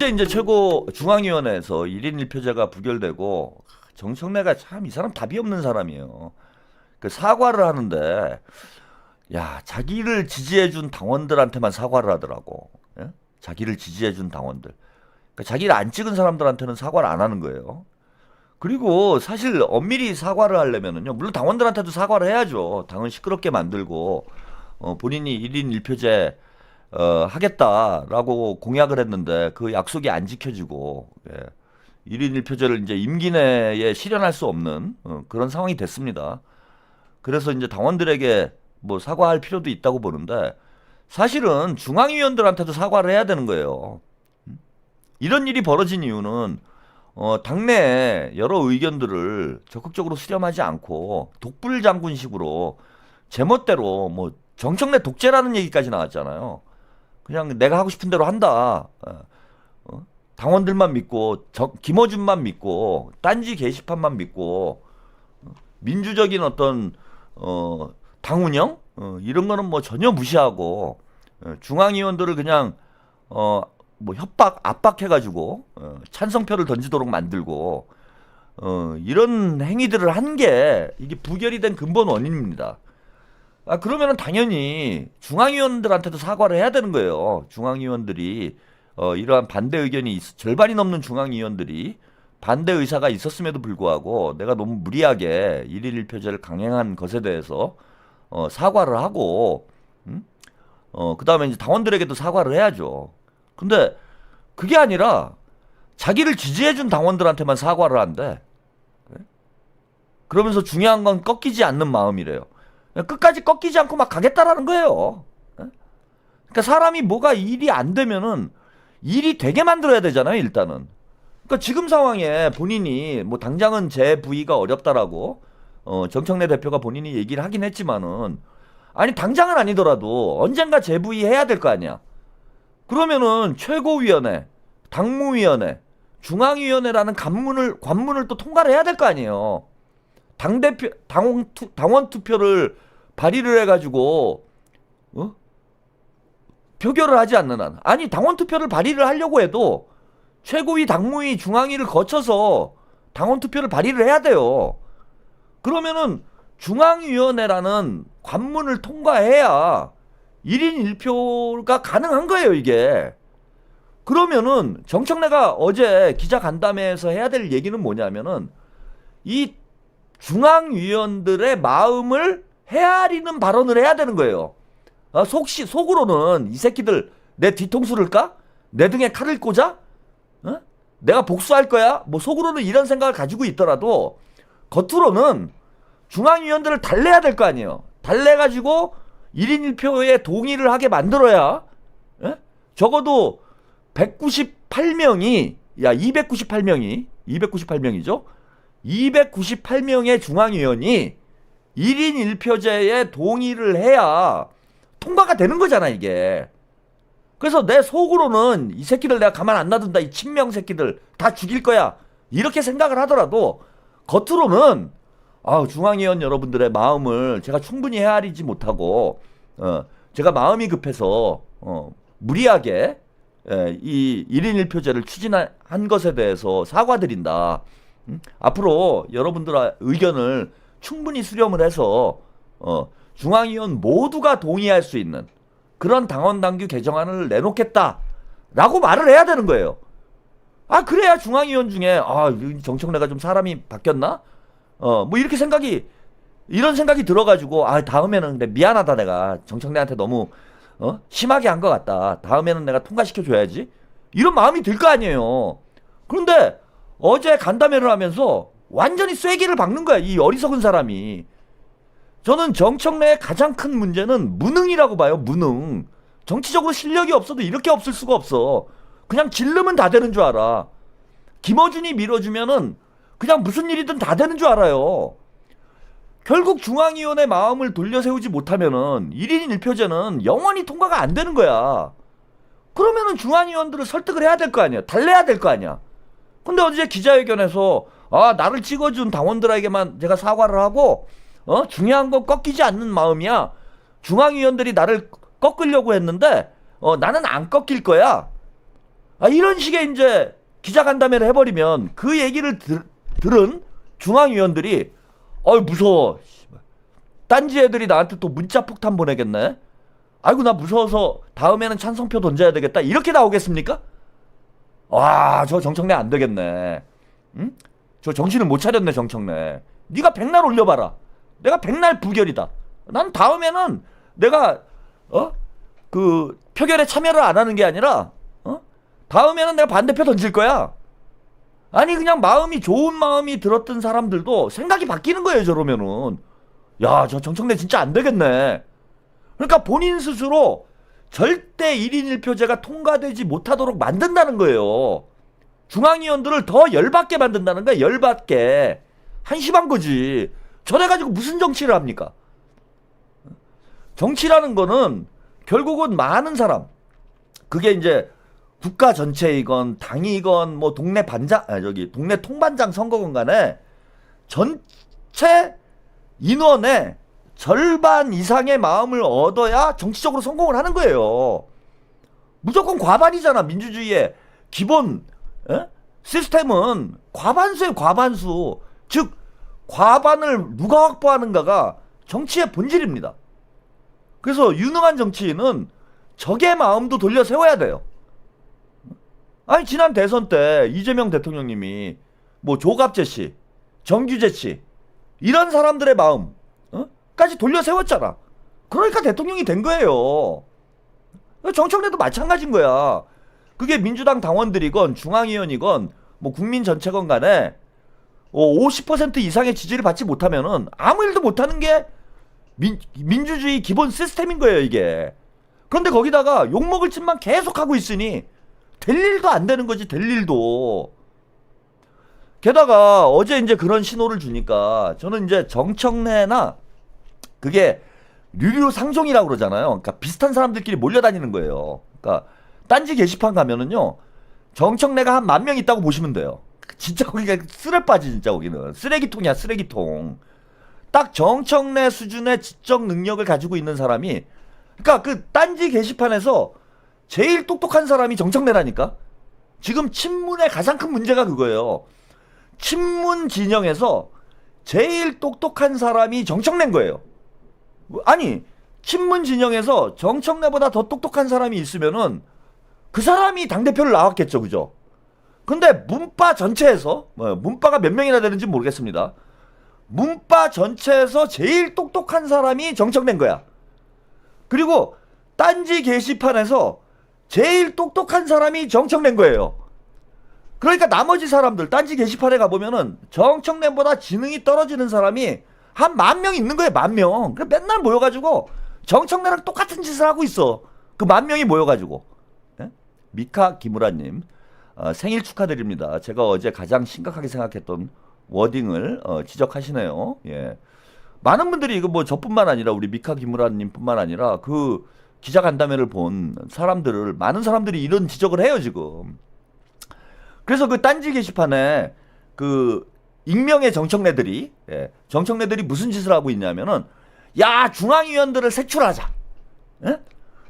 이제 최고 중앙위원회에서 1인 1표제가 부결되고 정청래가 참 이 사람 답이 없는 사람이에요. 그 사과를 하는데 야 자기를 지지해준 당원들한테만 사과를 하더라고. 예? 자기를 지지해준 당원들. 그러니까 자기를 안 찍은 사람들한테는 사과를 안 하는 거예요. 그리고 사실 엄밀히 사과를 하려면은요, 물론 당원들한테도 사과를 해야죠. 당을 시끄럽게 만들고 본인이 1인 1표제 하겠다라고 공약을 했는데 그 약속이 안 지켜지고 1인 1표제를 이제 임기 내에 실현할 수 없는 그런 상황이 됐습니다. 그래서 이제 당원들에게 뭐 사과할 필요도 있다고 보는데 사실은 중앙위원들한테도 사과를 해야 되는 거예요. 이런 일이 벌어진 이유는 당내에 여러 의견들을 적극적으로 수렴하지 않고 독불장군식으로 제멋대로 뭐 정청래 독재라는 얘기까지 나왔잖아요. 그냥 내가 하고 싶은 대로 한다. 당원들만 믿고 김어준만 믿고 딴지 게시판만 믿고 민주적인 어떤 당 운영 이런 거는 뭐 전혀 무시하고 중앙위원들을 그냥 뭐 협박 압박해가지고 찬성표를 던지도록 만들고 이런 행위들을 한 게 이게 부결이 된 근본 원인입니다. 아 그러면은 당연히 중앙위원들한테도 사과를 해야 되는 거예요. 중앙위원들이 이러한 반대 의견이 절반이 넘는 중앙위원들이 반대 의사가 있었음에도 불구하고 내가 너무 무리하게 1일 1표제를 강행한 것에 대해서 사과를 하고 그 다음에 이제 당원들에게도 사과를 해야죠. 근데 그게 아니라 자기를 지지해준 당원들한테만 사과를 한대. 그러면서 중요한 건 꺾이지 않는 마음이래요. 끝까지 꺾이지 않고 막 가겠다라는 거예요. 그러니까 사람이 뭐가 일이 안 되면은 일이 되게 만들어야 되잖아요, 일단은. 그러니까 지금 상황에 본인이 뭐 당장은 제 부위가 어렵다라고 정청래 대표가 본인이 얘기를 하긴 했지만은 아니 당장은 아니더라도 언젠가 재부의 해야 될 거 아니야. 그러면은 최고위원회, 당무위원회, 중앙위원회라는 관문을 또 통과를 해야 될 거 아니에요. 당대표, 당원 투표를 발의를 해가지고, 표결을 하지 않는 한. 아니, 당원 투표를 발의를 하려고 해도 최고위, 당무위, 중앙위를 거쳐서 당원 투표를 발의를 해야 돼요. 그러면은 중앙위원회라는 관문을 통과해야 1인 1표가 가능한 거예요, 이게. 그러면은 정청래가 어제 기자간담회에서 해야 될 얘기는 뭐냐면은 이 중앙위원들의 마음을 헤아리는 발언을 해야 되는 거예요. 속으로는 이 새끼들 내 뒤통수를 까? 내 등에 칼을 꽂아? 내가 복수할 거야? 뭐 속으로는 이런 생각을 가지고 있더라도 겉으로는 중앙위원들을 달래야 될 거 아니에요. 달래가지고 1인 1표에 동의를 하게 만들어야 적어도 198명이 298명이죠. 298명의 중앙위원이 1인 1표제에 동의를 해야 통과가 되는 거잖아, 이게. 그래서 내 속으로는 이 새끼들 내가 가만 안 놔둔다. 이 친명 새끼들 다 죽일 거야. 이렇게 생각을 하더라도 겉으로는 중앙위원 여러분들의 마음을 제가 충분히 헤아리지 못하고 제가 마음이 급해서 무리하게 이 1인 1표제를 추진한 것에 대해서 사과드린다. 앞으로 여러분들의 의견을 충분히 수렴을 해서 중앙위원 모두가 동의할 수 있는 그런 당원당규 개정안을 내놓겠다라고 말을 해야 되는 거예요. 그래야 중앙위원 중에 정청래가 좀 사람이 바뀌었나? 뭐 이런 생각이 들어가지고 다음에는 근데 미안하다 내가 정청래한테 너무 심하게 한 것 같다. 다음에는 내가 통과시켜 줘야지. 이런 마음이 들 거 아니에요. 그런데 어제 간담회를 하면서 완전히 쐐기를 박는 거야, 이 어리석은 사람이. 저는 정청래의 가장 큰 문제는 무능이라고 봐요. 무능. 정치적으로 실력이 없어도 이렇게 없을 수가 없어. 그냥 질르면 다 되는 줄 알아. 김어준이 밀어주면은 그냥 무슨 일이든 다 되는 줄 알아요. 결국 중앙위원회 마음을 돌려세우지 못하면은 1인 1표제는 영원히 통과가 안 되는 거야. 그러면은 중앙위원들을 설득을 해야 될 거 아니야. 달래야 될 거 아니야. 근데 어제 기자회견에서 나를 찍어준 당원들에게만 제가 사과를 하고 중요한 건 꺾이지 않는 마음이야. 중앙위원들이 나를 꺾으려고 했는데 나는 안 꺾일 거야. 이런 식의 이제 기자간담회를 해버리면 그 얘기를 들은 중앙위원들이 무서워. 딴지 애들이 나한테 또 문자 폭탄 보내겠네. 아이고 나 무서워서 다음에는 찬성표 던져야 되겠다. 이렇게 나오겠습니까? 와, 저 정청래 안 되겠네. 응? 저 정신을 못 차렸네 정청래. 네가 백날 올려봐라. 내가 백날 부결이다. 난 다음에는 내가 그 표결에 참여를 안 하는 게 아니라 다음에는 내가 반대표 던질 거야. 아니 그냥 마음이 좋은 마음이 들었던 사람들도 생각이 바뀌는 거예요. 저러면은 야, 저 정청래 진짜 안 되겠네. 그러니까 본인 스스로 절대 1인 1표제가 통과되지 못하도록 만든다는 거예요. 중앙위원들을 더 열받게 만든다는 거야. 열받게. 한심한 거지. 저래가지고 무슨 정치를 합니까? 정치라는 거는 결국은 많은 사람, 그게 이제 국가 전체이건 당이건 뭐 동네 반장, 동네 통반장 선거건 간에 전체 인원의 절반 이상의 마음을 얻어야 정치적으로 성공을 하는 거예요. 무조건 과반이잖아. 민주주의의 기본 시스템은 과반수예요. 과반수. 즉 과반을 누가 확보하는가가 정치의 본질입니다. 그래서 유능한 정치인은 적의 마음도 돌려 세워야 돼요. 아니 지난 대선 때 이재명 대통령님이 뭐 조갑재 씨, 정규재 씨 이런 사람들의 마음 까지 돌려 세웠잖아. 그러니까 대통령이 된 거예요. 정청래도 마찬가지인 거야. 그게 민주당 당원들이건 중앙위원이건 뭐 국민 전체건 간에 50% 이상의 지지를 받지 못하면은 아무 일도 못하는 게 민주주의 기본 시스템인 거예요 이게. 그런데 거기다가 욕먹을 짓만 계속 하고 있으니 될 일도 안 되는 거지. 될 일도. 게다가 어제 이제 그런 신호를 주니까 저는 이제 정청래나 그게 류류 상종이라고 그러잖아요. 그러니까 비슷한 사람들끼리 몰려다니는 거예요. 그러니까 딴지 게시판 가면은요 정청래가 한 10,000명 있다고 보시면 돼요. 진짜 거기가 쓰레빠지. 진짜 거기는 쓰레기통이야. 쓰레기통. 딱 정청래 수준의 지적 능력을 가지고 있는 사람이, 그러니까 그 딴지 게시판에서 제일 똑똑한 사람이 정청래라니까. 지금 친문의 가장 큰 문제가 그거예요. 친문 진영에서 제일 똑똑한 사람이 정청래인 거예요. 아니 친문 진영에서 정청래보다 더 똑똑한 사람이 있으면은 그 사람이 당대표를 나왔겠죠. 그죠? 근데 문파 전체에서 문파가 몇 명이나 되는지 모르겠습니다. 문파 전체에서 제일 똑똑한 사람이 정청래인 거야. 그리고 딴지 게시판에서 제일 똑똑한 사람이 정청래인 거예요. 그러니까 나머지 사람들 딴지 게시판에 가보면은 정청래보다 지능이 떨어지는 사람이 한 10,000명 있는 거예요. 10,000명. 그래 맨날 모여가지고 정청래랑 똑같은 짓을 하고 있어. 그 10,000명이 모여가지고. 네? 미카 기무라님 생일 축하드립니다. 제가 어제 가장 심각하게 생각했던 워딩을 지적하시네요. 예. 많은 분들이 이거 뭐 저뿐만 아니라 우리 미카 기무라님뿐만 아니라 그 기자간담회를 본 사람들을, 많은 사람들이 이런 지적을 해요 지금. 그래서 그 딴지 게시판에 그 익명의 정청래들이 정청래들이 무슨 짓을 하고 있냐면은, 야 중앙위원들을 색출하자. 예?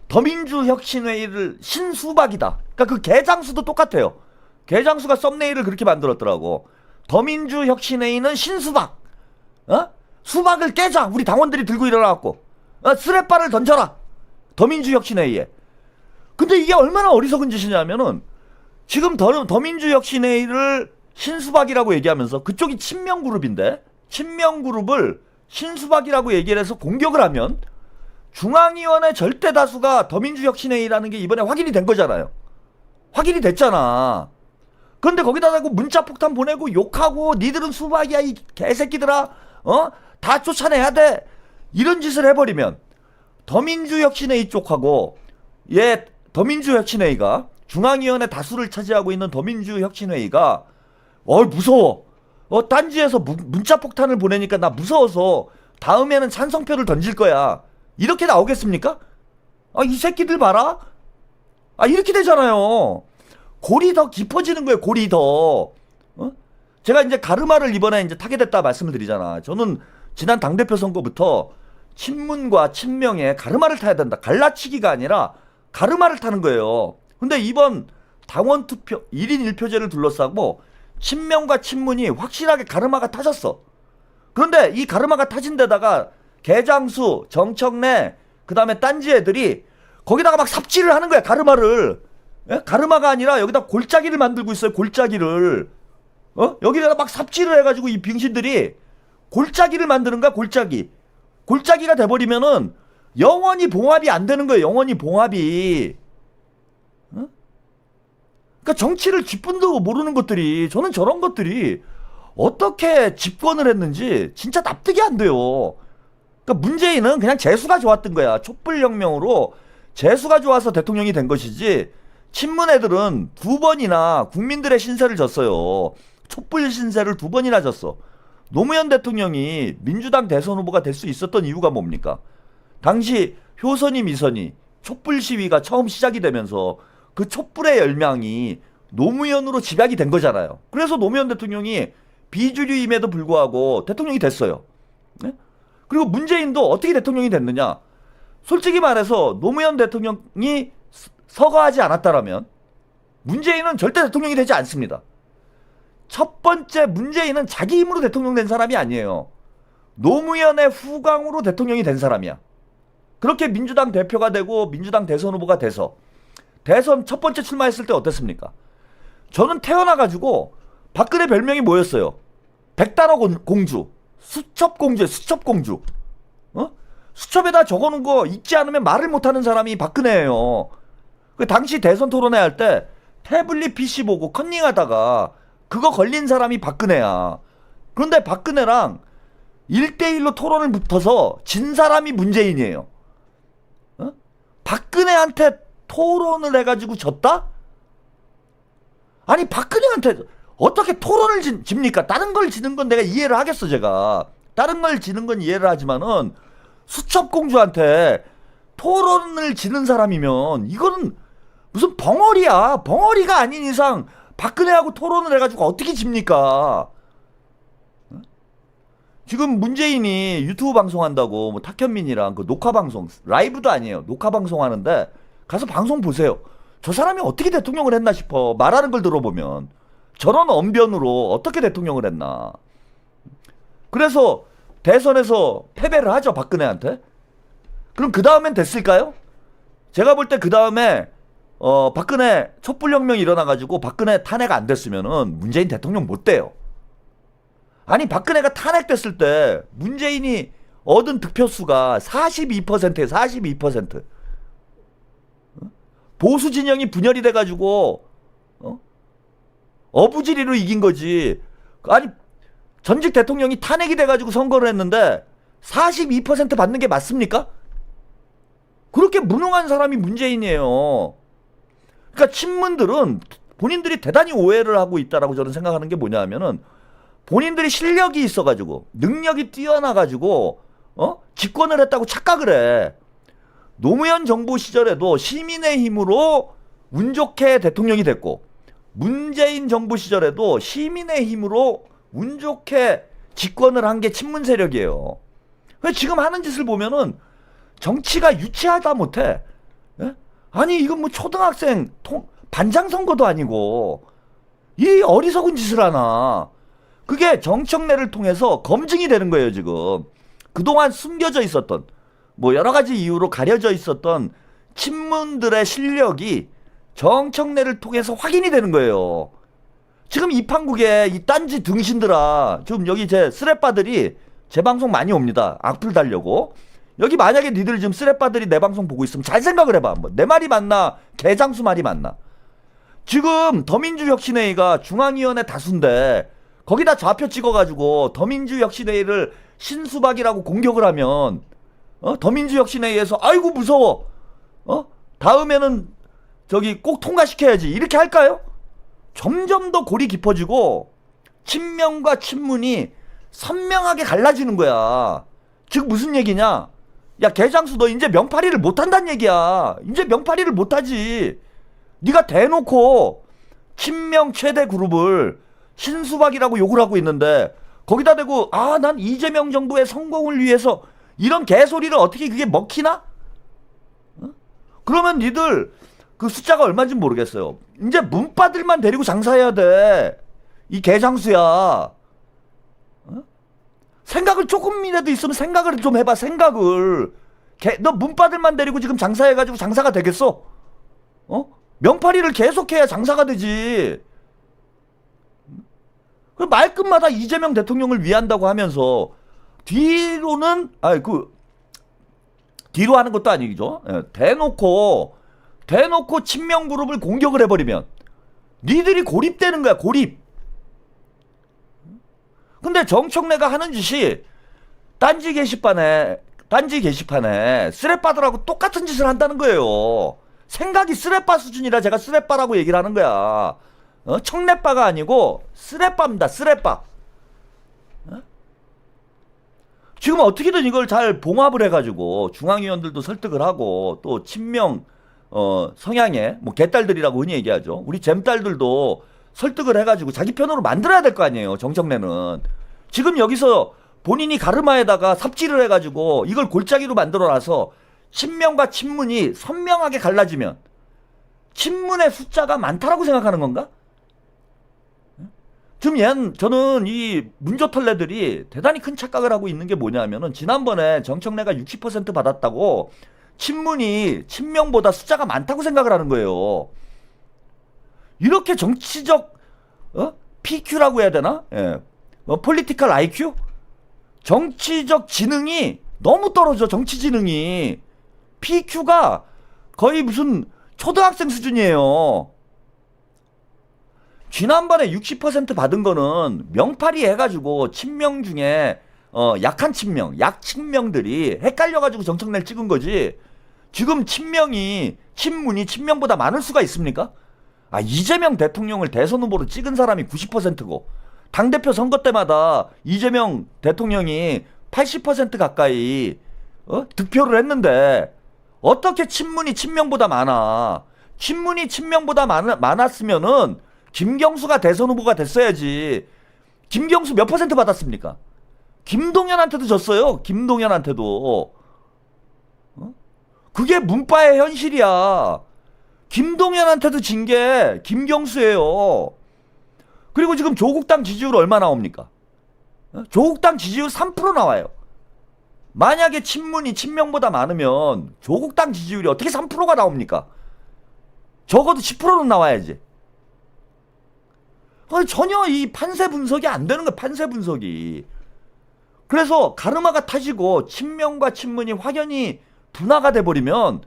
더민주혁신회의를 신수박이다. 그러니까 그 개장수도 똑같아요. 개장수가 썸네일을 그렇게 만들었더라고. 더민주혁신회의는 신수박. 수박을 깨자. 우리 당원들이 들고 일어나갖고 쓰레빠를 던져라. 더민주혁신회의에. 근데 이게 얼마나 어리석은 짓이냐면은, 지금 더민주혁신회의를 신수박이라고 얘기하면서 그쪽이 친명그룹인데 친명그룹을 신수박이라고 얘기를 해서 공격을 하면 중앙위원회 절대 다수가 더민주혁신회의라는 게 이번에 확인이 된 거잖아요. 확인이 됐잖아. 그런데 거기다 대고 문자 폭탄 보내고 욕하고 니들은 수박이야 이 개새끼들아 다 쫓아내야 돼 이런 짓을 해버리면 더민주혁신회의 쪽하고 더민주혁신회의가 중앙위원회 다수를 차지하고 있는 더민주혁신회의가 무서워. 딴지에서 문자 폭탄을 보내니까 나 무서워서 다음에는 찬성표를 던질 거야. 이렇게 나오겠습니까? 이 새끼들 봐라. 이렇게 되잖아요. 골이 더 깊어지는 거예요. 골이 더. 제가 이제 가르마를 이번에 이제 타게 됐다 말씀을 드리잖아. 저는 지난 당대표 선거부터 친문과 친명에 가르마를 타야 된다. 갈라치기가 아니라 가르마를 타는 거예요. 근데 이번 당원 투표 1인 1표제를 둘러싸고 친명과 친문이 확실하게 가르마가 타졌어. 그런데 이 가르마가 타진 데다가 개장수, 정청래, 그 다음에 딴지 애들이 거기다가 막 삽질을 하는 거야, 가르마를. 예? 가르마가 아니라 여기다 골짜기를 만들고 있어요, 골짜기를. 여기다가 막 삽질을 해가지고 이 병신들이 골짜기를 만드는 거야, 골짜기. 골짜기가 돼버리면은 영원히 봉합이 안 되는 거예요, 영원히 봉합이. 그러니까 정치를 쥐뿔도 모르는 것들이, 저는 저런 것들이 어떻게 집권을 했는지 진짜 납득이 안 돼요. 그러니까 문재인은 그냥 재수가 좋았던 거야. 촛불혁명으로 재수가 좋아서 대통령이 된 것이지, 친문 애들은 2번이나 국민들의 신세를 졌어요. 촛불 신세를 2번이나 졌어. 노무현 대통령이 민주당 대선 후보가 될 수 있었던 이유가 뭡니까? 당시 효선이 미선이 촛불 시위가 처음 시작이 되면서 그 촛불의 열망이 노무현으로 집약이 된 거잖아요. 그래서 노무현 대통령이 비주류임에도 불구하고 대통령이 됐어요. 네? 그리고 문재인도 어떻게 대통령이 됐느냐? 솔직히 말해서 노무현 대통령이 서거하지 않았다라면 문재인은 절대 대통령이 되지 않습니다. 첫 번째, 문재인은 자기 힘으로 대통령 된 사람이 아니에요. 노무현의 후광으로 대통령이 된 사람이야. 그렇게 민주당 대표가 되고 민주당 대선 후보가 돼서 대선 첫 번째 출마했을 때 어땠습니까? 저는 태어나가지고 박근혜 별명이 뭐였어요? 백달러 공주, 수첩공주예요, 수첩공주. 수첩에다 적어놓은 거 읽지 않으면 말을 못하는 사람이 박근혜예요. 그 당시 대선 토론회 할 때 태블릿 PC 보고 컨닝하다가 그거 걸린 사람이 박근혜야. 그런데 박근혜랑 1대1로 토론을 붙어서 진 사람이 문재인이에요. 박근혜한테 토론을 해가지고 졌다? 아니, 박근혜한테 어떻게 토론을 집니까? 다른 걸 지는 건 내가 이해를 하겠어, 제가. 다른 걸 지는 건 이해를 하지만은 수첩공주한테 토론을 지는 사람이면 이거는 무슨 벙어리야. 벙어리가 아닌 이상 박근혜하고 토론을 해가지고 어떻게 집니까? 지금 문재인이 유튜브 방송한다고 뭐 탁현민이랑 그 녹화 방송, 라이브도 아니에요, 녹화 방송 하는데 가서 방송 보세요. 저 사람이 어떻게 대통령을 했나 싶어. 말하는 걸 들어보면 저런 언변으로 어떻게 대통령을 했나. 그래서 대선에서 패배를 하죠, 박근혜한테. 그럼 그 다음엔 됐을까요? 제가 볼 때 그 다음에 박근혜 촛불혁명이 일어나가지고 박근혜 탄핵 안 됐으면은 문재인 대통령 못 돼요. 아니, 박근혜가 탄핵됐을 때 문재인이 얻은 득표수가 42%예요, 42%. 보수 진영이 분열이 돼가지고 어부지리로 이긴 거지. 아니, 전직 대통령이 탄핵이 돼가지고 선거를 했는데 42% 받는 게 맞습니까? 그렇게 무능한 사람이 문재인이에요. 그러니까 친문들은 본인들이 대단히 오해를 하고 있다라고 저는 생각하는 게 뭐냐 하면은, 본인들이 실력이 있어가지고 능력이 뛰어나가지고 집권을 했다고 착각을 해. 노무현 정부 시절에도 시민의 힘으로 운 좋게 대통령이 됐고, 문재인 정부 시절에도 시민의 힘으로 운 좋게 집권을 한 게 친문 세력이에요. 지금 하는 짓을 보면은 정치가 유치하다 못해. 예? 아니, 이건 뭐 초등학생 반장 선거도 아니고 이 어리석은 짓을 하나. 그게 정청래를 통해서 검증이 되는 거예요, 지금. 그동안 숨겨져 있었던, 뭐 여러 가지 이유로 가려져 있었던 친문들의 실력이 정청래를 통해서 확인이 되는 거예요. 지금 이 판국에 이 딴지 등신들아, 지금 여기 제 쓰레빠들이 제 방송 많이 옵니다, 악플 달려고. 여기 만약에 니들 지금 쓰레빠들이 내 방송 보고 있으면 잘 생각을 해봐. 뭐 내 말이 맞나 개장수 말이 맞나. 지금 더민주혁신회의가 중앙위원회 다수인데 거기다 좌표 찍어가지고 더민주혁신회의를 신수박이라고 공격을 하면 더민주혁신회의에서 아이고 무서워, 다음에는 저기 꼭 통과시켜야지, 이렇게 할까요? 점점 더 골이 깊어지고 친명과 친문이 선명하게 갈라지는 거야. 즉 무슨 얘기냐? 야, 개장수 너 이제 명파리를 못한다는 얘기야. 이제 명파리를 못하지. 네가 대놓고 친명 최대 그룹을 신수박이라고 욕을 하고 있는데 거기다 대고 난 이재명 정부의 성공을 위해서 이런 개소리를 어떻게 그게 먹히나? 그러면 니들 그 숫자가 얼마인지 모르겠어요. 이제 문바들만 데리고 장사해야 돼. 이 개장수야. 어? 생각을 조금이라도 있으면 생각을 좀 해봐. 생각을. 너 문바들만 데리고 지금 장사해가지고 장사가 되겠어? 어? 명파리를 계속해야 장사가 되지. 말끝마다 이재명 대통령을 위한다고 하면서 뒤로는 뒤로 하는 것도 아니죠. 대놓고 친명 그룹을 공격을 해버리면 니들이 고립되는 거야. 고립. 근데 정청래가 하는 짓이 딴지 게시판에 쓰레빠들하고 똑같은 짓을 한다는 거예요. 생각이 쓰레빠 수준이라 제가 쓰레빠라고 얘기를 하는 거야. 청래빠가 아니고 쓰레빠입니다. 쓰레빠. 지금 어떻게든 이걸 잘 봉합을 해가지고 중앙위원들도 설득을 하고 또 친명 성향의 뭐 개딸들이라고 흔히 얘기하죠. 우리 잼딸들도 설득을 해가지고 자기 편으로 만들어야 될 거 아니에요. 정청래는 지금 여기서 본인이 가르마에다가 삽질을 해가지고 이걸 골짜기로 만들어놔서 친명과 친문이 선명하게 갈라지면 친문의 숫자가 많다라고 생각하는 건가? 지금 저는 이 문조털레들이 대단히 큰 착각을 하고 있는 게 뭐냐면은 지난번에 정청래가 60% 받았다고 친문이 친명보다 숫자가 많다고 생각을 하는 거예요. 이렇게 정치적 PQ라고 해야 되나? 폴리티컬 IQ? 정치적 지능이 너무 떨어져. 정치 지능이 PQ가 거의 무슨 초등학생 수준이에요. 지난번에 60% 받은 거는 명팔이 해가지고 친명 중에 약한 친명, 약친명들이 헷갈려가지고 정청래를 찍은 거지. 지금 친문이 친명보다 많을 수가 있습니까? 이재명 대통령을 대선 후보로 찍은 사람이 90%고 당대표 선거 때마다 이재명 대통령이 80% 가까이 득표를 했는데 어떻게 친문이 친명보다 많아? 친문이 친명보다 많았으면은 김경수가 대선 후보가 됐어야지. 김경수 몇 퍼센트 받았습니까? 김동연한테도 졌어요. 김동연한테도. 그게 문바의 현실이야. 김동연한테도 진 게 김경수예요. 그리고 지금 조국당 지지율 얼마 나옵니까? 조국당 지지율 3% 나와요. 만약에 친문이 친명보다 많으면 조국당 지지율이 어떻게 3%가 나옵니까? 적어도 10%는 나와야지. 전혀 이 판세 분석이 안 되는 거야. 판세 분석이. 그래서 가르마가 타지고 친명과 친문이 확연히 분화가 돼버리면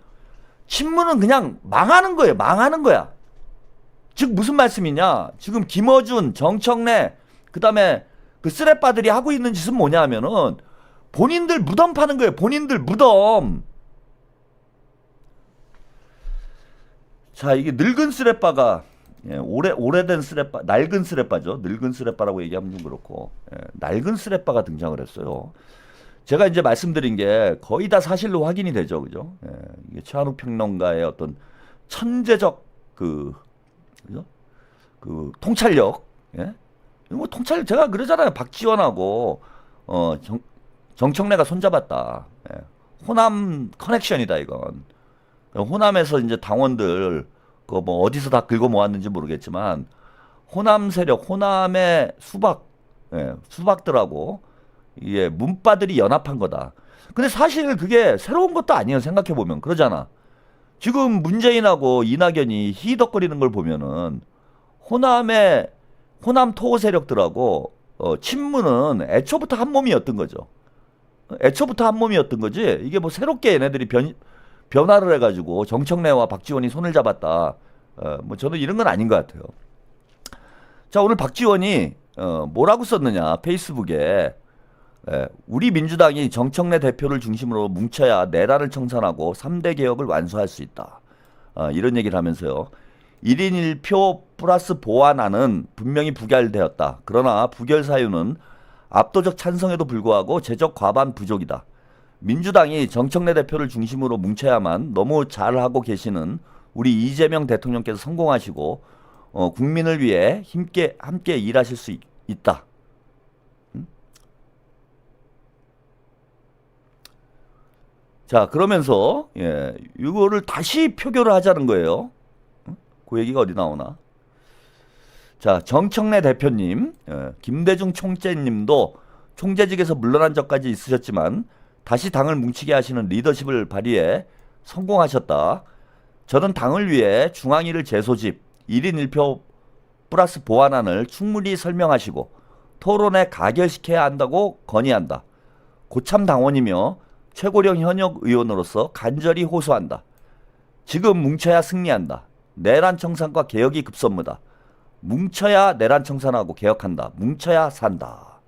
친문은 그냥 망하는 거예요. 망하는 거야. 즉 무슨 말씀이냐. 지금 김어준, 정청래 그 다음에 그 쓰레빠들이 하고 있는 짓은 뭐냐 하면은 본인들 무덤 파는 거예요. 본인들 무덤. 자, 이게 늙은 쓰레빠가 오래된 쓰레빠, 낡은 쓰레빠죠. 늙은 쓰레빠라고 얘기하면 좀 그렇고 낡은 쓰레빠가 등장을 했어요. 제가 이제 말씀드린 게 거의 다 사실로 확인이 되죠. 그죠? 이게 최한욱 평론가의 어떤 천재적 그죠? 그 통찰력. 뭐 통찰력 제가 그러잖아요. 박지원하고 정청래가 손잡았다. 호남 커넥션이다 이건. 호남에서 이제 당원들 그 뭐 어디서 다 긁어 모았는지 모르겠지만 호남 세력, 호남의 수박들하고 이게 문바들이 연합한 거다. 근데 사실 그게 새로운 것도 아니에요. 생각해 보면 그러잖아. 지금 문재인하고 이낙연이 희덕거리는 걸 보면은 호남 토호 세력들하고 친문은 애초부터 한 몸이었던 거죠. 애초부터 한 몸이었던 거지. 이게 뭐 새롭게 얘네들이 변화를 해가지고 정청래와 박지원이 손을 잡았다. 뭐 저는 이런 건 아닌 것 같아요. 자, 오늘 박지원이 뭐라고 썼느냐 페이스북에 우리 민주당이 정청래 대표를 중심으로 뭉쳐야 내란을 청산하고 3대 개혁을 완수할 수 있다. 이런 얘기를 하면서요. 1인 1표 플러스 보완안은 분명히 부결되었다. 그러나 부결 사유는 압도적 찬성에도 불구하고 재적 과반 부족이다. 민주당이 정청래 대표를 중심으로 뭉쳐야만 너무 잘하고 계시는 우리 이재명 대통령께서 성공하시고 국민을 위해 함께 일하실 수 있다. 자, 그러면서 이거를 다시 표결을 하자는 거예요. 그 얘기가 어디 나오나? 자, 정청래 대표님, 김대중 총재님도 총재직에서 물러난 적까지 있으셨지만 다시 당을 뭉치게 하시는 리더십을 발휘해 성공하셨다. 저는 당을 위해 중앙위를 재소집, 1인 1표 플러스 보완안을 충분히 설명하시고 토론에 가결시켜야 한다고 건의한다. 고참 당원이며 최고령 현역 의원으로서 간절히 호소한다. 지금 뭉쳐야 승리한다. 내란 청산과 개혁이 급선무다. 뭉쳐야 내란 청산하고 개혁한다. 뭉쳐야 산다.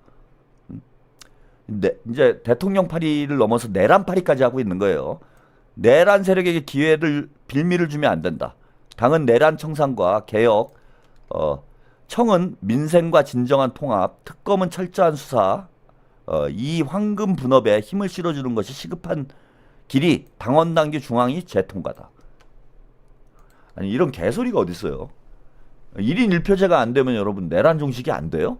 이제 대통령 파리를 넘어서 내란 파리까지 하고 있는 거예요. 내란 세력에게 기회를 빌미를 주면 안 된다. 당은 내란 청산과 개혁, 청은 민생과 진정한 통합, 특검은 철저한 수사, 이 황금 분업에 힘을 실어주는 것이 시급한 길이 당원당규 중앙위 재통과다. 아니 이런 개소리가 어딨어요. 1인 1표제가 안 되면 여러분 내란 종식이 안 돼요?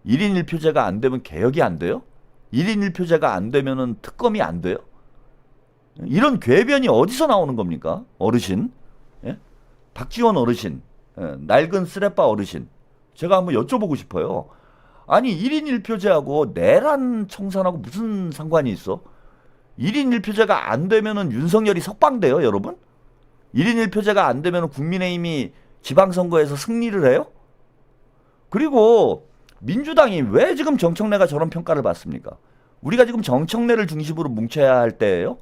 1인 1표제가 안 되면 개혁이 안 돼요? 1인 1표제가 안 되면은 특검이 안 돼요? 이런 궤변이 어디서 나오는 겁니까? 어르신? 예? 박지원 어르신, 낡은 쓰레빠 어르신. 제가 한번 여쭤보고 싶어요. 아니 1인 1표제하고 내란 청산하고 무슨 상관이 있어? 1인 1표제가 안 되면은 윤석열이 석방돼요, 여러분? 1인 1표제가 안 되면은 국민의힘이 지방선거에서 승리를 해요? 그리고 민주당이 왜 지금 정청래가 저런 평가를 받습니까? 우리가 지금 정청래를 중심으로 뭉쳐야 할 때예요?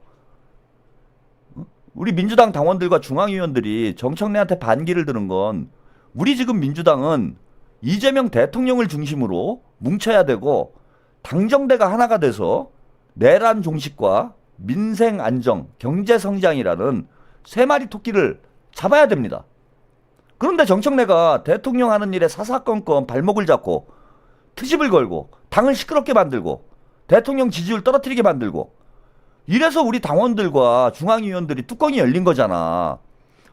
우리 민주당 당원들과 중앙위원들이 정청래한테 반기를 드는 건 우리 지금 민주당은 이재명 대통령을 중심으로 뭉쳐야 되고 당정대가 하나가 돼서 내란 종식과 민생 안정, 경제 성장이라는 세 마리 토끼를 잡아야 됩니다. 그런데 정청래가 대통령 하는 일에 사사건건 발목을 잡고 트집을 걸고 당을 시끄럽게 만들고 대통령 지지율 떨어뜨리게 만들고 이래서 우리 당원들과 중앙위원들이 뚜껑이 열린 거잖아.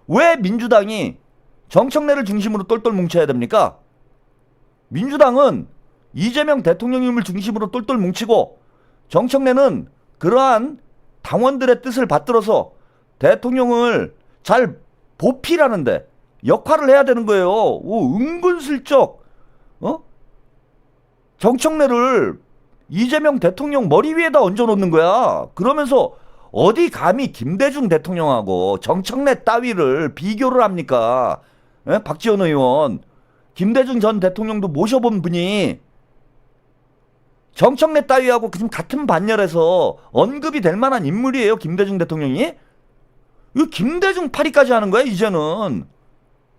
왜 민주당이 정청래를 중심으로 똘똘 뭉쳐야 됩니까? 민주당은 이재명 대통령님을 중심으로 똘똘 뭉치고 정청래는 그러한 당원들의 뜻을 받들어서 대통령을 잘 보필하는데 역할을 해야 되는 거예요. 은근슬쩍 정청래를 이재명 대통령 머리 위에다 얹어놓는 거야. 그러면서 어디 감히 김대중 대통령하고 정청래 따위를 비교를 합니까? 예? 박지원 의원. 김대중 전 대통령도 모셔본 분이 정청래 따위하고 지금 같은 반열에서 언급이 될 만한 인물이에요. 김대중 대통령이. 이거 김대중 파리까지 하는 거야 이제는.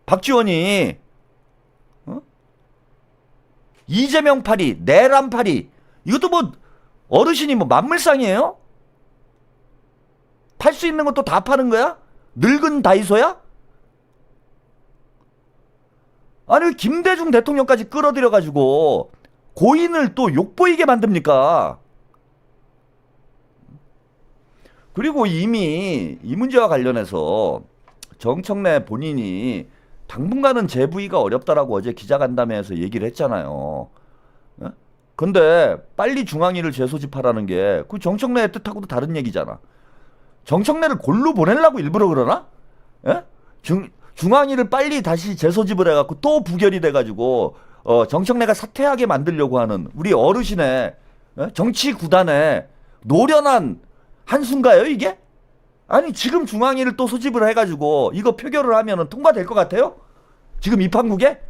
박지원이. 이재명 파리, 내란 파리. 이것도 뭐 어르신이 뭐 만물상이에요? 팔 수 있는 것도 다 파는 거야? 늙은 다이소야? 아니 왜 김대중 대통령까지 끌어들여가지고 고인을 또 욕보이게 만듭니까? 그리고 이미 이 문제와 관련해서 정청래 본인이 당분간은 재부의가 어렵다라고 어제 기자간담회에서 얘기를 했잖아요. 근데 빨리 중앙위를 재소집하라는 게 그 정청래의 뜻하고도 다른 얘기잖아. 정청래를 골로 보내려고 일부러 그러나? 예? 중앙위를 빨리 다시 재소집을 해갖고 또 부결이 돼가지고 정청래가 사퇴하게 만들려고 하는 우리 어르신의 정치 구단의 노련한 한순가요 이게? 아니 지금 중앙위를 또 소집을 해가지고 이거 표결을 하면은 통과될 것 같아요? 지금 이 판국에?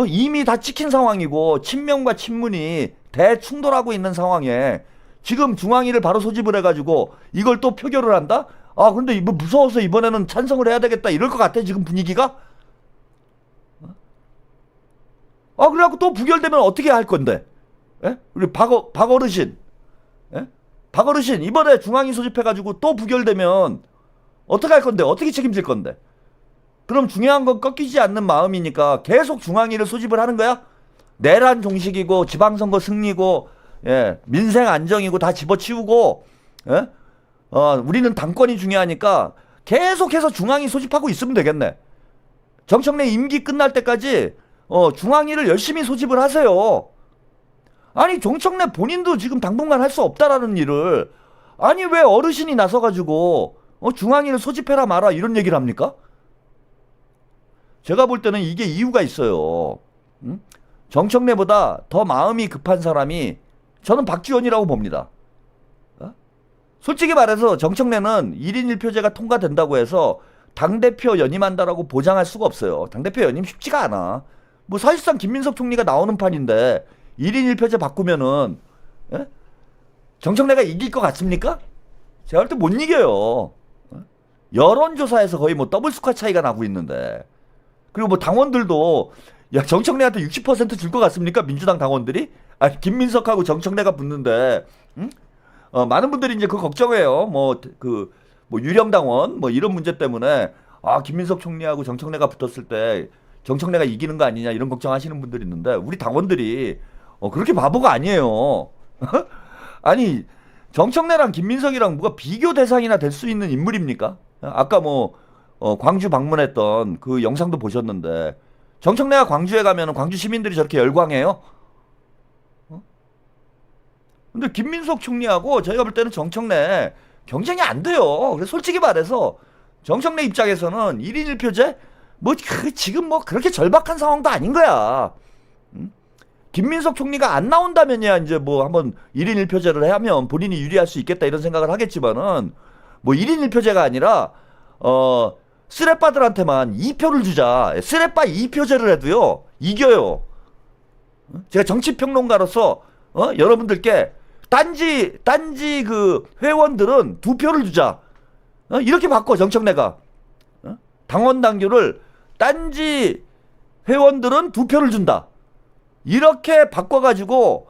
이미 다 찍힌 상황이고 친명과 친문이 대충돌하고 있는 상황에 지금 중앙위를 바로 소집을 해가지고 이걸 또 표결을 한다? 아 근데 이거 무서워서 이번에는 찬성을 해야 되겠다 이럴 것 같아 지금 분위기가? 아 그래갖고 또 부결되면 어떻게 할 건데? 예? 우리 박 어르신, 예? 박 어르신 이번에 중앙위 소집해가지고 또 부결되면 어떻게 할 건데? 어떻게 책임질 건데? 그럼 중요한 건 꺾이지 않는 마음이니까 계속 중앙위를 소집을 하는 거야? 내란 종식이고 지방선거 승리고 예, 민생 안정이고 다 집어치우고 예? 우리는 당권이 중요하니까 계속해서 중앙위 소집하고 있으면 되겠네. 정청래 임기 끝날 때까지 중앙위를 열심히 소집을 하세요. 아니 정청래 본인도 지금 당분간 할 수 없다라는 일을 아니 왜 어르신이 나서가지고 중앙위를 소집해라 마라 이런 얘기를 합니까? 제가 볼 때는 이게 이유가 있어요. 응? 정청래보다 더 마음이 급한 사람이 저는 박지원이라고 봅니다. 어? 솔직히 말해서 정청래는 1인 1표제가 통과된다고 해서 당대표 연임한다라고 보장할 수가 없어요. 당대표 연임 쉽지가 않아. 뭐 사실상 김민석 총리가 나오는 판인데 1인 1표제 바꾸면은 예? 정청래가 이길 것 같습니까? 제가 볼 때 못 이겨요. 여론조사에서 거의 뭐 더블 스코어 차이가 나고 있는데, 그리고 뭐 당원들도 야 정청래한테 60% 줄 것 같습니까? 민주당 당원들이? 아니 김민석하고 정청래가 붙는데, 응? 많은 분들이 이제 그 걱정해요. 뭐 유령 당원 뭐 이런 문제 때문에 아 김민석 총리하고 정청래가 붙었을 때 정청래가 이기는 거 아니냐 이런 걱정하시는 분들이 있는데, 우리 당원들이 그렇게 바보가 아니에요. 아니 정청래랑 김민석이랑 뭐가 비교 대상이나 될 수 있는 인물입니까? 아까 뭐 광주 방문했던 그 영상도 보셨는데, 정청래가 광주에 가면 광주 시민들이 저렇게 열광해요? 근데 김민석 총리하고 저희가 볼 때는 정청래 경쟁이 안 돼요. 그래서 솔직히 말해서 정청래 입장에서는 1인 1표제 뭐 지금 뭐 그렇게 절박한 상황도 아닌 거야. 김민석 총리가 안 나온다면야 이제 뭐 한번 1인 1표제를 하면 본인이 유리할 수 있겠다 이런 생각을 하겠지만은, 뭐 1인 1표제가 아니라 쓰레빠들한테만 2표를 주자. 쓰레빠 2표제를 해도요 이겨요. 제가 정치평론가로서 여러분들께 딴지 그 회원들은 2표를 주자. 이렇게 바꿔 정청래가. 당원 당규를 딴지 회원들은 2표를 준다. 이렇게 바꿔가지고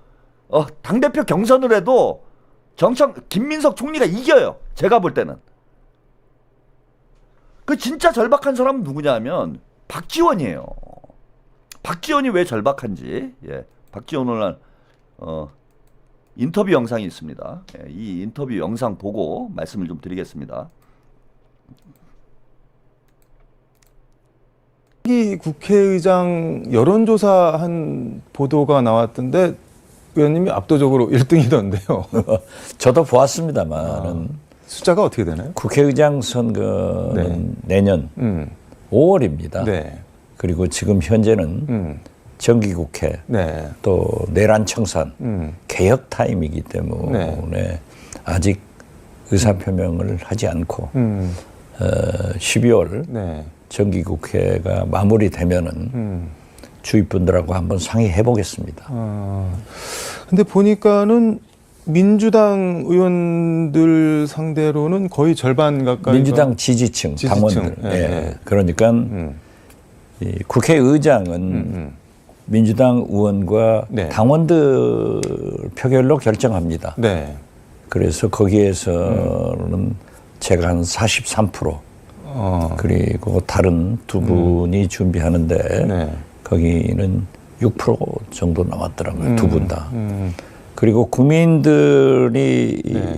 당대표 경선을 해도 김민석 총리가 이겨요. 제가 볼 때는. 그 진짜 절박한 사람은 누구냐 하면 박지원이에요. 박지원이 왜 절박한지, 예, 박지원 오늘 인터뷰 영상이 있습니다. 예, 이 인터뷰 영상 보고 말씀을 좀 드리겠습니다. 이 국회의장 여론조사한 보도가 나왔던데 의원님이 압도적으로 1등이던데요. 저도 보았습니다만 숫자가 어떻게 되나요? 국회의장 선거는 내년 5월입니다. 네. 그리고 지금 현재는 정기국회 네. 또 내란 청산 개혁 타임이기 때문에 아직 의사표명을 하지 않고 12월 네. 정기국회가 마무리되면은 주위 분들하고 한번 상의해 보겠습니다. 근데 보니까는 민주당 의원들 상대로는 거의 절반 가까이 민주당 지지층, 당원들. 예. 예. 그러니까 이 국회의장은 민주당 의원과 네. 당원들 표결로 결정합니다. 네. 그래서 거기에서는 제가 한 43%, 그리고 다른 두 분이 준비하는데 네. 거기는 6% 정도 나왔더라고요. 두 분 다. 그리고 국민들이 네.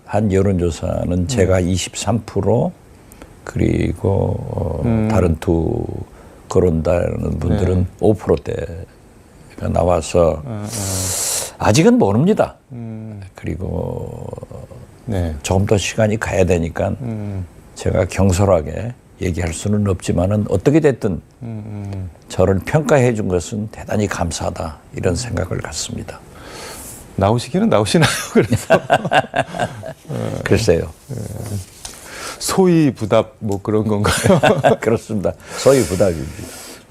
한 여론조사는 제가 23%, 그리고 다른 두 거론다는 분들은 5%대가 나와서 아직은 모릅니다. 그리고 네. 조금 더 시간이 가야 되니까 제가 경솔하게 얘기할 수는 없지만은 어떻게 됐든 저를 평가해 준 것은 대단히 감사하다 이런 생각을 갖습니다. 나오시기는 나오시나요? 그래서 글쎄요. 소위 부답 뭐 그런 건가요? 그렇습니다. 소위 부답입니다.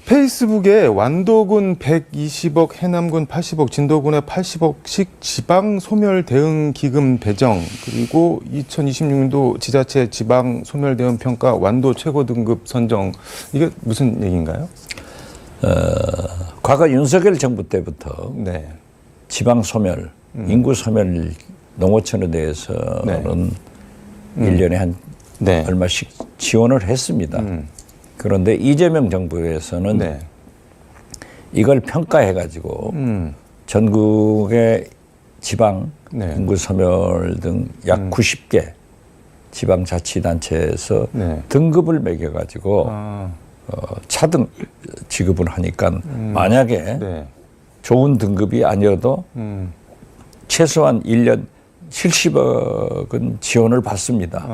페이스북에 완도군 120억, 해남군 80억, 진도군에 80억씩 지방 소멸 대응 기금 배정, 그리고 2026년도 지자체 지방 소멸 대응 평가 완도 최고 등급 선정, 이게 무슨 얘기인가요? 과거 윤석열 정부 때부터 네. 지방 소멸, 인구 소멸 농어촌에 대해서는 1년에 한 네. 얼마씩 지원을 했습니다. 그런데 이재명 정부에서는 네. 이걸 평가해가지고 전국의 지방 네. 인구 소멸 등 약 90개 지방자치단체에서 네. 등급을 매겨가지고 차등 지급을 하니까 만약에 네. 좋은 등급이 아니어도 최소한 1년 70억은 지원을 받습니다.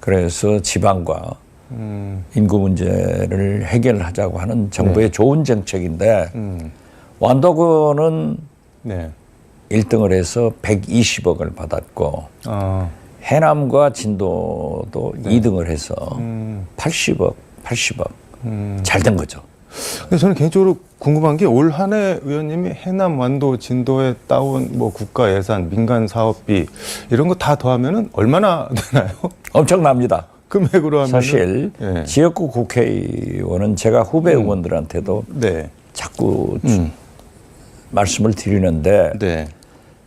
그래서 지방과 인구 문제를 해결하자고 하는 정부의 좋은 정책인데 완도군은 네. 1등을 해서 120억을 받았고 해남과 진도도 2등을 해서 80억 잘 된 거죠. 근데 저는 개인적으로 궁금한 게 올 한 해 의원님이 해남, 완도, 진도에 따온 뭐 국가 예산, 민간 사업비 이런 거 다 더하면은 얼마나 되나요? 엄청납니다. 금액으로 하면 사실 예. 지역구 국회의원은 제가 후배 의원들한테도 네. 자꾸 말씀을 드리는데 네.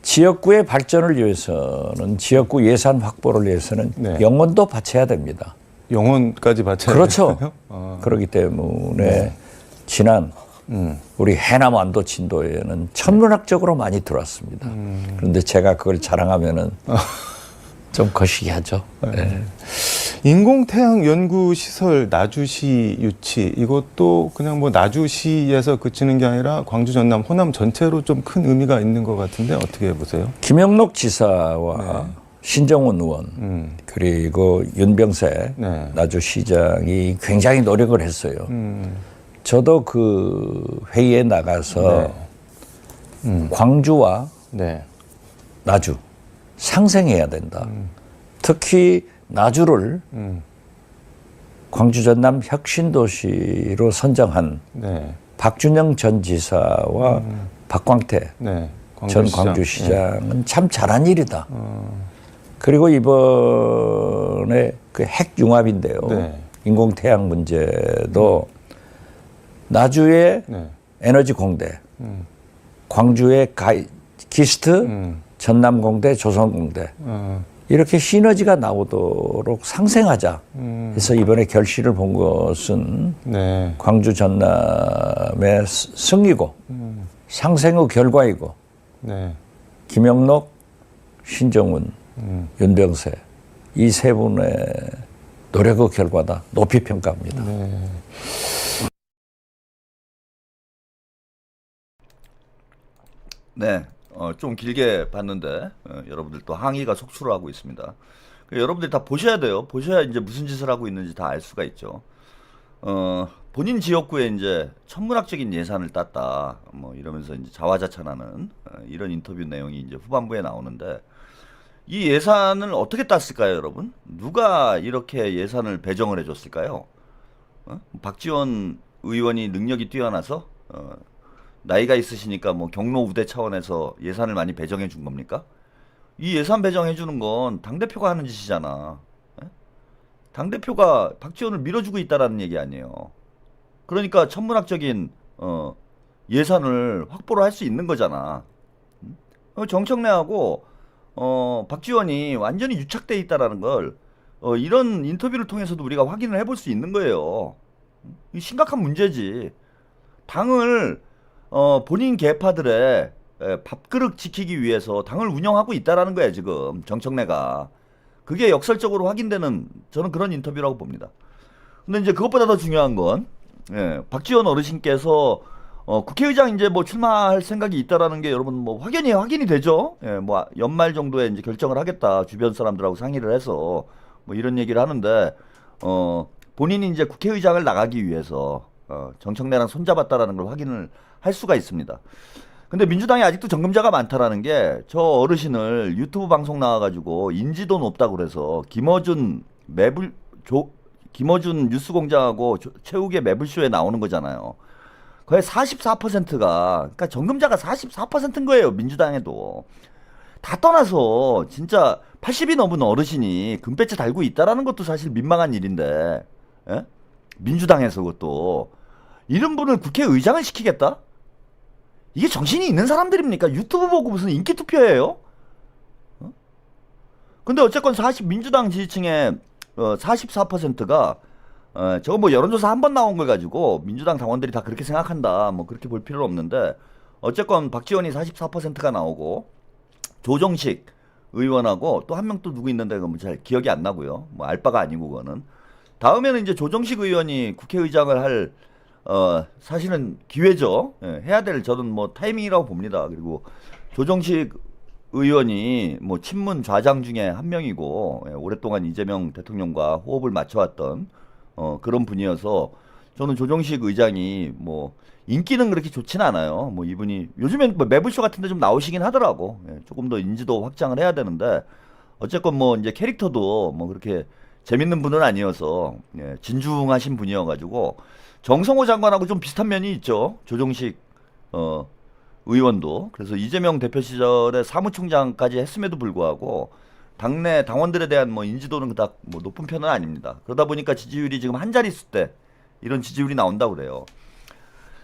지역구의 발전을 위해서는 지역구 예산 확보를 위해서는 네. 영혼도 바쳐야 됩니다. 영혼까지 바쳐야 그렇죠. 되나요? 그렇기 때문에 지난 우리 해남 완도 진도에는 천문학적으로 많이 들어왔습니다. 그런데 제가 그걸 자랑하면은 좀 거시기하죠. 네. 인공태양 연구 시설 나주시 유치 이것도 그냥 뭐 나주시에서 그치는 게 아니라 광주, 전남, 호남 전체로 좀 큰 의미가 있는 것 같은데 어떻게 보세요? 김영록 지사와 신정훈 의원 그리고 윤병세 네. 나주시장이 굉장히 노력을 했어요. 저도 그 회의에 나가서 광주와 네. 나주 상생해야 된다. 특히 나주를 광주 전남 혁신도시로 선정한 네. 박준영 전 지사와 박광태 네. 전 광주시장. 광주시장은 참 잘한 일이다. 그리고 이번에 그 핵융합인데요. 네. 인공태양 문제도 나주의 네. 에너지 공대, 광주의 기스트, 전남공대, 조선공대 이렇게 시너지가 나오도록 상생하자 해서 이번에 결실을 본 것은 네. 광주 전남의 승리고 상생의 결과이고 네. 김영록, 신정훈, 윤병세 이 세 분의 노력의 결과다. 높이 평가합니다. 네, 좀 길게 봤는데 여러분들 또 항의가 속출을 하고 있습니다. 여러분들이 다 보셔야 돼요. 보셔야 이제 무슨 짓을 하고 있는지 다 알 수가 있죠. 본인 지역구에 이제 천문학적인 예산을 땄다, 뭐 이러면서 이제 자화자찬하는 이런 인터뷰 내용이 이제 후반부에 나오는데 이 예산을 어떻게 땄을까요, 여러분? 누가 이렇게 예산을 배정을 해줬을까요? 박지원 의원이 능력이 뛰어나서 나이가 있으시니까 뭐 경로 우대 차원에서 예산을 많이 배정해 준 겁니까? 이 예산 배정해 주는 건 당대표가 하는 짓이잖아. 예? 당대표가 박지원을 밀어주고 있다라는 얘기 아니에요. 그러니까 천문학적인 예산을 확보를 할 수 있는 거잖아. 정청래하고 박지원이 완전히 유착돼 있다라는 걸 이런 인터뷰를 통해서도 우리가 확인을 해볼 수 있는 거예요. 이 심각한 문제지. 당을 본인 계파들의 밥그릇 지키기 위해서 당을 운영하고 있다라는 거야 지금 정청래가. 그게 역설적으로 확인되는 저는 그런 인터뷰라고 봅니다. 근데 이제 그것보다 더 중요한 건 박지원 어르신께서 국회의장 이제 뭐 출마할 생각이 있다라는 게 여러분 뭐 확인이 되죠. 뭐 연말 정도에 이제 결정을 하겠다 주변 사람들하고 상의를 해서 뭐 이런 얘기를 하는데 본인이 이제 국회의장을 나가기 위해서 정청래랑 손잡았다라는 걸 확인을 할 수가 있습니다. 근데 민주당이 아직도 정금자가 많다라는 게 저 어르신을 유튜브 방송 나와가지고 인지도 높다고 그래서 김어준 뉴스공장하고 최욱의 매불쇼에 나오는 거잖아요. 거의 44%가 그러니까 정금자가 44%인 거예요. 민주당에도. 다 떠나서 진짜 80이 넘은 어르신이 금배지 달고 있다라는 것도 사실 민망한 일인데 민주당에서 그것도 이런 분을 국회의장을 시키겠다? 이게 정신이 있는 사람들입니까? 유튜브 보고 무슨 인기 투표예요? 근데 어쨌건 민주당 지지층의 44%가 저거 뭐 여론조사 한 번 나온 걸 가지고 민주당 당원들이 다 그렇게 생각한다 뭐 그렇게 볼 필요는 없는데 어쨌건 박지원이 44%가 나오고 조정식 의원하고 또 한 명 또 누구 있는데 그거 잘 기억이 안 나고요. 뭐 알바가 아니고 그거는 다음에는 이제 조정식 의원이 국회의장을 할 사실은 기회죠. 해야 될 저는 뭐 타이밍이라고 봅니다. 그리고 조정식 의원이 뭐 친문 좌장 중에 한 명이고 오랫동안 이재명 대통령과 호흡을 맞춰왔던 그런 분이어서 저는 조정식 의장이 뭐 인기는 그렇게 좋진 않아요. 뭐 이분이 요즘엔 뭐 매불쇼 같은데 좀 나오시긴 하더라고. 예, 조금 더 인지도 확장을 해야 되는데 어쨌건 뭐 이제 캐릭터도 뭐 그렇게 재밌는 분은 아니어서 예, 진중하신 분이어가지고 정성호 장관하고 좀 비슷한 면이 있죠. 조정식 의원도. 그래서 이재명 대표 시절에 사무총장까지 했음에도 불구하고 당내 당원들에 대한 뭐 인지도는 그닥 뭐 높은 편은 아닙니다. 그러다 보니까 지지율이 지금 한 자릿수 대 이런 지지율이 나온다고 그래요.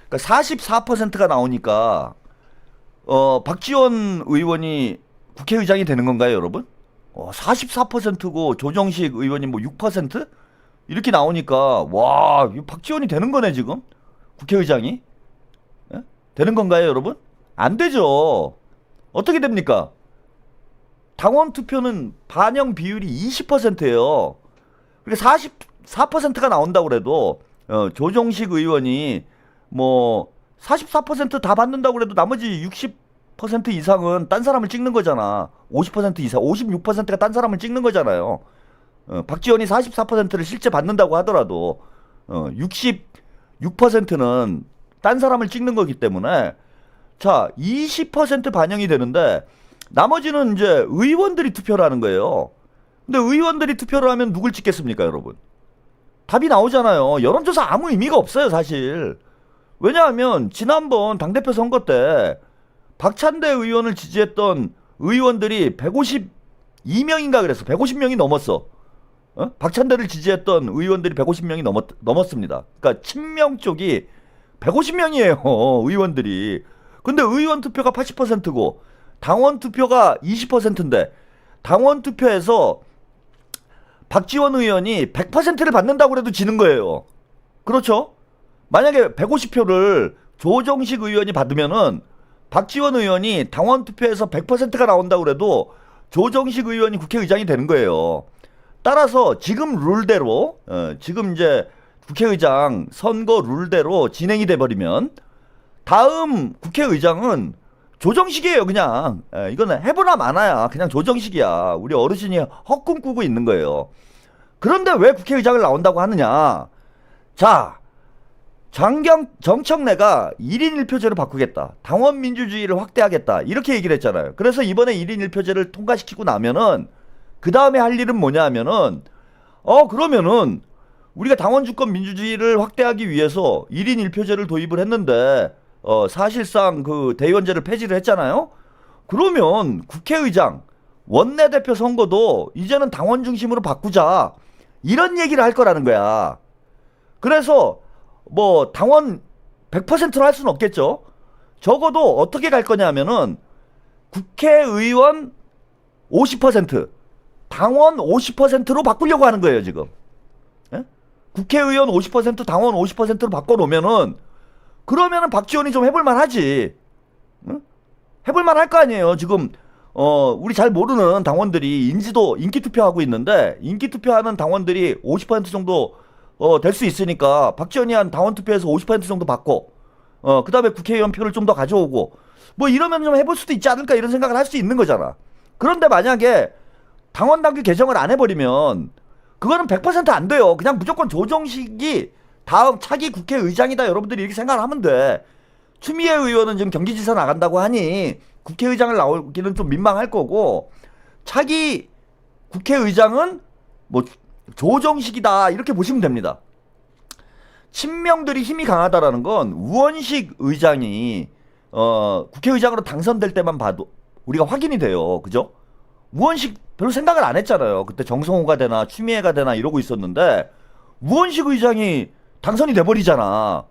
그러니까 44%가 나오니까 박지원 의원이 국회의장이 되는 건가요, 여러분? 44%고 조정식 의원이 뭐 6%? 이렇게 나오니까 와, 이거 박지원이 되는 거네, 지금. 국회의장이. 예? 되는 건가요, 여러분? 안 되죠. 어떻게 됩니까? 당원 투표는 반영 비율이 20%예요. 그러니까 44%가 나온다고 그래도 조정식 의원이 뭐 44%다 받는다고 그래도 나머지 60% 이상은 딴 사람을 찍는 거잖아. 50% 이상, 56%가 딴 사람을 찍는 거잖아요. 박지원이 44%를 실제 받는다고 하더라도 66%는 딴 사람을 찍는 거기 때문에 자, 20% 반영이 되는데 나머지는 이제 의원들이 투표를 하는 거예요. 근데 의원들이 투표를 하면 누굴 찍겠습니까, 여러분? 답이 나오잖아요. 여론조사 아무 의미가 없어요, 사실. 왜냐하면 지난번 당대표 선거 때 박찬대 의원을 지지했던 의원들이 152명인가 그랬어. 150명이 넘었어. 박찬대를 지지했던 의원들이 150명이 넘었습니다. 그러니까 친명 쪽이 150명이에요, 의원들이. 근데 의원 투표가 80%고 당원 투표가 20%인데 당원 투표에서 박지원 의원이 100%를 받는다고 해도 지는 거예요. 그렇죠? 만약에 150표를 조정식 의원이 받으면은 박지원 의원이 당원 투표에서 100%가 나온다고 해도 조정식 의원이 국회의장이 되는 거예요. 따라서 지금 룰대로 지금 이제 국회의장 선거 룰대로 진행이 돼 버리면 다음 국회의장은 조정식이에요, 그냥. 이거는 해보나 마나야. 그냥 조정식이야. 우리 어르신이 헛꿈 꾸고 있는 거예요. 그런데 왜 국회의장을 나온다고 하느냐? 자, 정청래가 1인 1표제로 바꾸겠다. 당원 민주주의를 확대하겠다. 이렇게 얘기를 했잖아요. 그래서 이번에 1인 1표제를 통과시키고 나면은 그 다음에 할 일은 뭐냐 하면은 그러면은 우리가 당원 주권 민주주의를 확대하기 위해서 1인 1표제를 도입을 했는데 사실상 그 대의원제를 폐지를 했잖아요. 그러면 국회의장, 원내대표 선거도 이제는 당원 중심으로 바꾸자. 이런 얘기를 할 거라는 거야. 그래서 뭐 당원 100%로 할 수는 없겠죠. 적어도 어떻게 갈 거냐면은 국회의원 50%, 당원 50%로 바꾸려고 하는 거예요, 지금. 예? 국회의원 50%, 당원 50%로 바꿔놓으면은 그러면은 박지원이 좀 해볼만 하지. 응? 해볼만 할 거 아니에요. 지금 우리 잘 모르는 당원들이 인기 투표하고 있는데 인기 투표하는 당원들이 50% 정도 될 수 있으니까 박지원이 한 당원 투표에서 50% 정도 받고 그 다음에 국회의원 표를 좀 더 가져오고 뭐 이러면 좀 해볼 수도 있지 않을까 이런 생각을 할 수 있는 거잖아. 그런데 만약에 당원 당규 개정을 안 해버리면 그거는 100% 안 돼요. 그냥 무조건 조정식이 다음 차기 국회의장이다 여러분들이 이렇게 생각을 하면 돼. 추미애 의원은 지금 경기지사 나간다고 하니 국회의장을 나오기는 좀 민망할 거고 차기 국회의장은 뭐 조정식이다 이렇게 보시면 됩니다. 친명들이 힘이 강하다라는 건 우원식 의장이 국회의장으로 당선될 때만 봐도 우리가 확인이 돼요. 그죠? 우원식 별로 생각을 안 했잖아요. 그때 정성호가 되나 추미애가 되나 이러고 있었는데 우원식 의장이 당선이 돼버리잖아.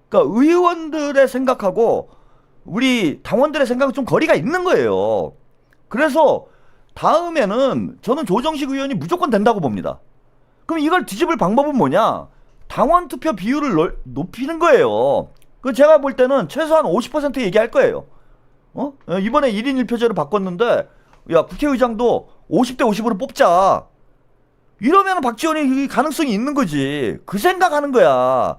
그러니까 의원들의 생각하고 우리 당원들의 생각은 좀 거리가 있는 거예요. 그래서 다음에는 저는 조정식 의원이 무조건 된다고 봅니다. 그럼 이걸 뒤집을 방법은 뭐냐? 당원 투표 비율을 높이는 거예요. 그 제가 볼 때는 최소한 50% 얘기할 거예요. 이번에 1인 1표제로 바꿨는데 야 국회의장도 50대 50으로 뽑자. 이러면 박지원이 가능성이 있는 거지. 그 생각하는 거야.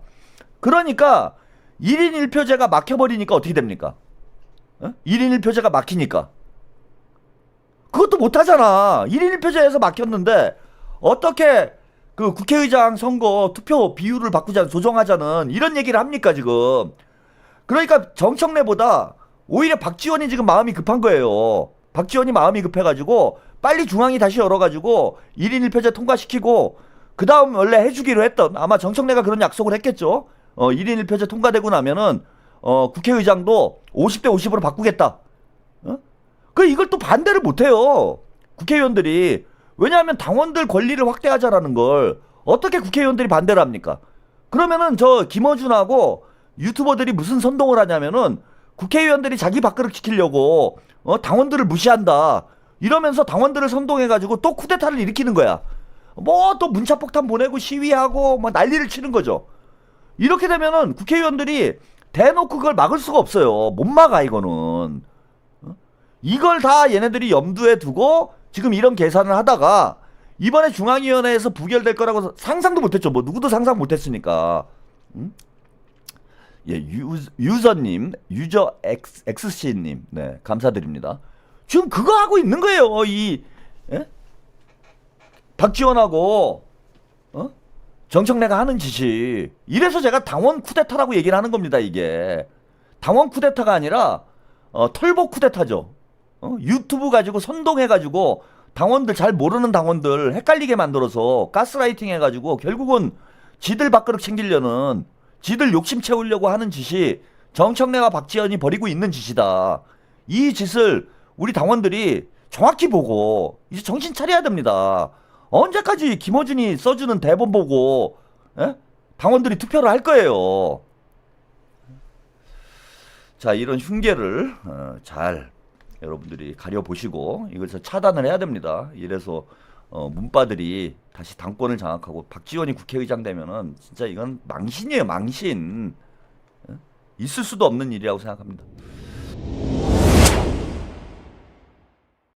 그러니까 1인 1표제가 막혀버리니까 어떻게 됩니까? 1인 1표제가 막히니까 그것도 못하잖아. 1인 1표제에서 막혔는데 어떻게 그 국회의장 선거 투표 비율을 바꾸자 조정하자는 이런 얘기를 합니까 지금? 그러니까 정청래보다 오히려 박지원이 지금 마음이 급한 거예요. 박지원이 마음이 급해가지고 빨리 중앙이 다시 열어가지고 1인 1표제 통과시키고 그 다음 원래 해주기로 했던 아마 정청래가 그런 약속을 했겠죠. 1인 1표제 통과되고 나면은 국회의장도 50대 50으로 바꾸겠다. 그 이걸 또 반대를 못해요. 국회의원들이. 왜냐하면 당원들 권리를 확대하자라는 걸 어떻게 국회의원들이 반대를 합니까? 그러면은 저 김어준하고 유튜버들이 무슨 선동을 하냐면은 국회의원들이 자기 밥그릇 지키려고 당원들을 무시한다 이러면서 당원들을 선동해가지고 또 쿠데타를 일으키는 거야. 뭐 또 문자폭탄 보내고 시위하고 뭐 난리를 치는 거죠. 이렇게 되면은 국회의원들이 대놓고 그걸 막을 수가 없어요. 못 막아 이거는. 이걸 다 얘네들이 염두에 두고 지금 이런 계산을 하다가 이번에 중앙위원회에서 부결될 거라고 상상도 못했죠. 뭐 누구도 상상 못했으니까. 예, 유저님, 유저 XC님, 네, 감사드립니다. 지금 그거 하고 있는 거예요. 예? 박지원하고 정청래가 하는 짓이. 이래서 제가 당원 쿠데타라고 얘기를 하는 겁니다. 이게 당원 쿠데타가 아니라 털보 쿠데타죠. 유튜브 가지고 선동해가지고 당원들 잘 모르는 당원들 헷갈리게 만들어서 가스라이팅 해가지고 결국은 지들 밥그릇 챙기려는 지들 욕심 채우려고 하는 짓이 정청래와 박지원이 벌이고 있는 짓이다. 이 짓을 우리 당원들이 정확히 보고 이제 정신 차려야 됩니다. 언제까지 김어준이 써주는 대본 보고 당원들이 투표를 할 거예요. 자, 이런 흉계를 잘 여러분들이 가려보시고 이것을 차단을 해야 됩니다. 이래서 문바들이 다시 당권을 장악하고 박지원이 국회의장 되면은 진짜 이건 망신이에요. 망신. 있을 수도 없는 일이라고 생각합니다.